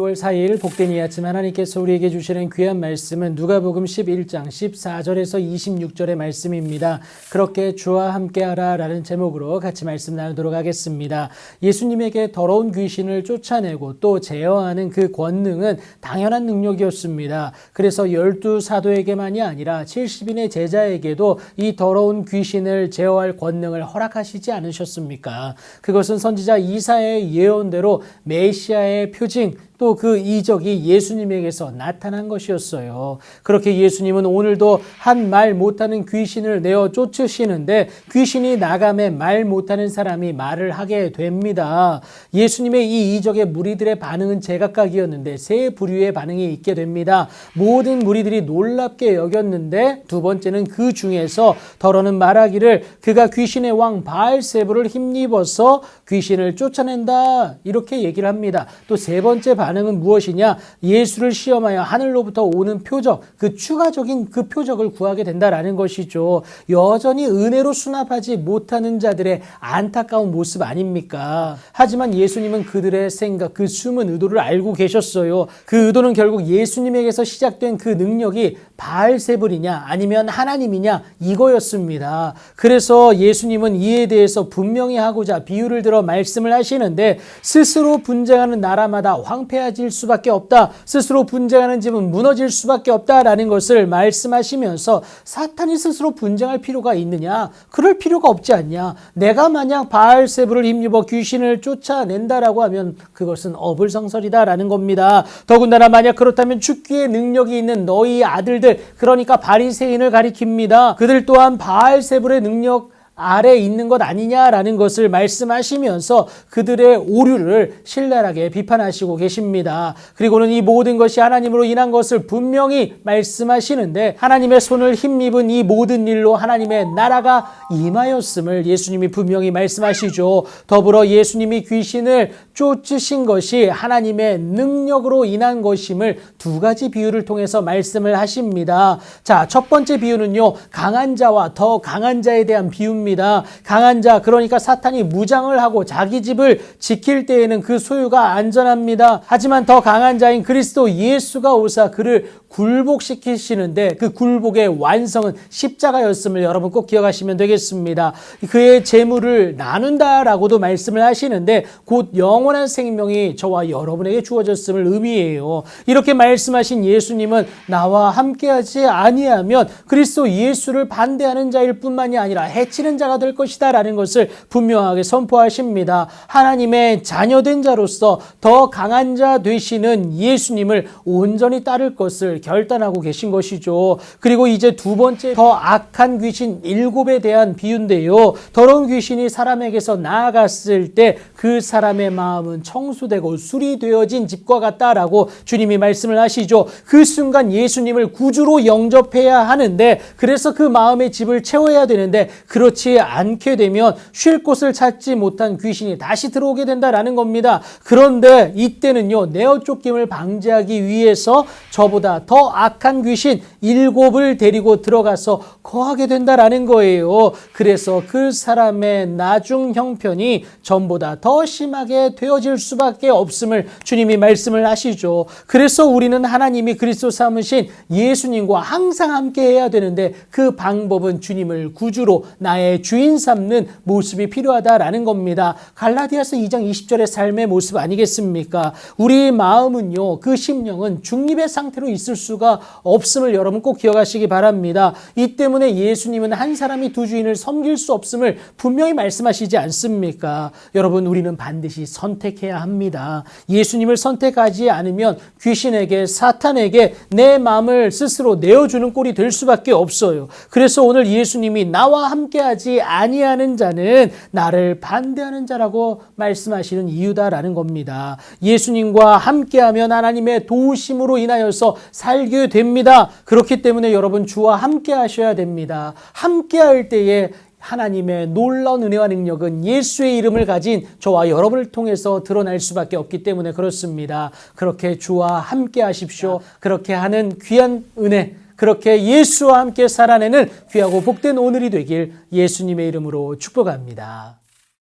6월 4일 복된 이 아침 하나님께서 우리에게 주시는 귀한 말씀은 누가복음 11장 14절에서 26절의 말씀입니다. 그렇게 주와 함께하라 라는 제목으로 같이 말씀 나누도록 하겠습니다. 예수님에게 더러운 귀신을 쫓아내고 또 제어하는 그 권능은 당연한 능력이었습니다. 그래서 12사도에게만이 아니라 70인의 제자에게도 이 더러운 귀신을 제어할 권능을 허락하시지 않으셨습니까? 그것은 선지자 이사야의 예언대로 메시아의 표징 또 그 이적이 예수님에게서 나타난 것이었어요. 그렇게 예수님은 오늘도 한 말 못하는 귀신을 내어 쫓으시는데 귀신이 나감에 말 못하는 사람이 말을 하게 됩니다. 예수님의 이 이적의 무리들의 반응은 제각각이었는데 세 부류의 반응이 있게 됩니다. 모든 무리들이 놀랍게 여겼는데 두 번째는 그 중에서 더러는 말하기를 그가 귀신의 왕 바알세불을 힘입어서 귀신을 쫓아낸다 이렇게 얘기를 합니다. 또 세 번째 반응은 무엇이냐? 예수를 시험하여 하늘로부터 오는 표적, 그 추가적인 그 표적을 구하게 된다라는 것이죠. 여전히 은혜로 수납하지 못하는 자들의 안타까운 모습 아닙니까? 하지만 예수님은 그들의 생각, 그 숨은 의도를 알고 계셨어요. 그 의도는 결국 예수님에게서 시작된 그 능력이 바알세불이냐 아니면 하나님이냐 이거였습니다. 그래서 예수님은 이에 대해서 분명히 하고자 비유를 들어 말씀을 하시는데 스스로 분쟁하는 나라마다 황폐해질 수밖에 없다. 스스로 분쟁하는 집은 무너질 수밖에 없다라는 것을 말씀하시면서 사탄이 스스로 분쟁할 필요가 있느냐? 그럴 필요가 없지 않냐? 내가 만약 바알세불을 힘입어 귀신을 쫓아낸다라고 하면 그것은 어불성설이다라는 겁니다. 더군다나 만약 그렇다면 죽기의 능력이 있는 너희 아들들, 그러니까 바리새인을 가리킵니다. 그들 또한 바알세불의 능력 아래 있는 것 아니냐라는 것을 말씀하시면서 그들의 오류를 신랄하게 비판하시고 계십니다. 그리고는 이 모든 것이 하나님으로 인한 것을 분명히 말씀하시는데 하나님의 손을 힘입은 이 모든 일로 하나님의 나라가 임하였음을 예수님이 분명히 말씀하시죠. 더불어 예수님이 귀신을 쫓으신 것이 하나님의 능력으로 인한 것임을 두 가지 비유를 통해서 말씀을 하십니다. 자, 첫 번째 비유는요, 강한 자와 더 강한 자에 대한 비유입니다. 강한 자, 그러니까 사탄이 무장을 하고 자기 집을 지킬 때에는 그 소유가 안전합니다. 하지만 더 강한 자인 그리스도 예수가 오사 그를 굴복시키시는데 그 굴복의 완성은 십자가였음을 여러분 꼭 기억하시면 되겠습니다. 그의 재물을 나눈다라고도 말씀을 하시는데 곧 영원한 생명이 저와 여러분에게 주어졌음을 의미해요. 이렇게 말씀하신 예수님은 나와 함께하지 아니하면 그리스도 예수를 반대하는 자일 뿐만이 아니라 해치는 자가 될 것이다 라는 것을 분명하게 선포하십니다. 하나님의 자녀된 자로서 더 강한 자 되시는 예수님을 온전히 따를 것을 결단하고 계신 것이죠. 그리고 이제 두 번째 더 악한 귀신 7에 대한 비유인데요. 더러운 귀신이 사람에게서 나아갔을 때 그 사람의 마음은 청소되고 수리되어진 집과 같다라고 주님이 말씀을 하시죠. 그 순간 예수님을 구주로 영접해야 하는데 그래서 그 마음의 집을 채워야 되는데 그렇지 않게 되면 쉴 곳을 찾지 못한 귀신이 다시 들어오게 된다라는 겁니다. 그런데 이때는요, 내어 쫓김을 방지하기 위해서 저보다 더 악한 귀신 7을 데리고 들어가서 거하게 된다라는 거예요. 그래서 그 사람의 나중 형편이 전보다 더 심하게 되어질 수밖에 없음을 주님이 말씀을 하시죠. 그래서 우리는 하나님이 그리스도 삼으신 예수님과 항상 함께 해야 되는데 그 방법은 주님을 구주로 나의 주인 삼는 모습이 필요하다라는 겁니다. 갈라디아서 2장 20절의 삶의 모습 아니겠습니까? 우리 마음은요, 그 심령은 중립의 상태로 있을 수가 없음을 여러분 꼭 기억하시기 바랍니다. 이 때문에 예수님은 한 사람이 두 주인을 섬길 수 없음을 분명히 말씀하시지 않습니까? 여러분, 우리는 반드시 선택해야 합니다. 예수님을 선택하지 않으면 귀신에게, 사탄에게 내 마음을 스스로 내어주는 꼴이 될 수밖에 없어요. 그래서 오늘 예수님이 나와 함께하지 아니하는 자는 나를 반대하는 자라고 말씀하시는 이유다라는 겁니다. 예수님과 함께하면 하나님의 도우심으로 인하여서 살게 됩니다. 그렇기 때문에 여러분 주와 함께 하셔야 됩니다. 함께 할 때에 하나님의 놀라운 은혜와 능력은 예수의 이름을 가진 저와 여러분을 통해서 드러날 수밖에 없기 때문에 그렇습니다. 그렇게 주와 함께 하십시오. 그렇게 하는 귀한 은혜, 그렇게 예수와 함께 살아내는 귀하고 복된 오늘이 되길 예수님의 이름으로 축복합니다.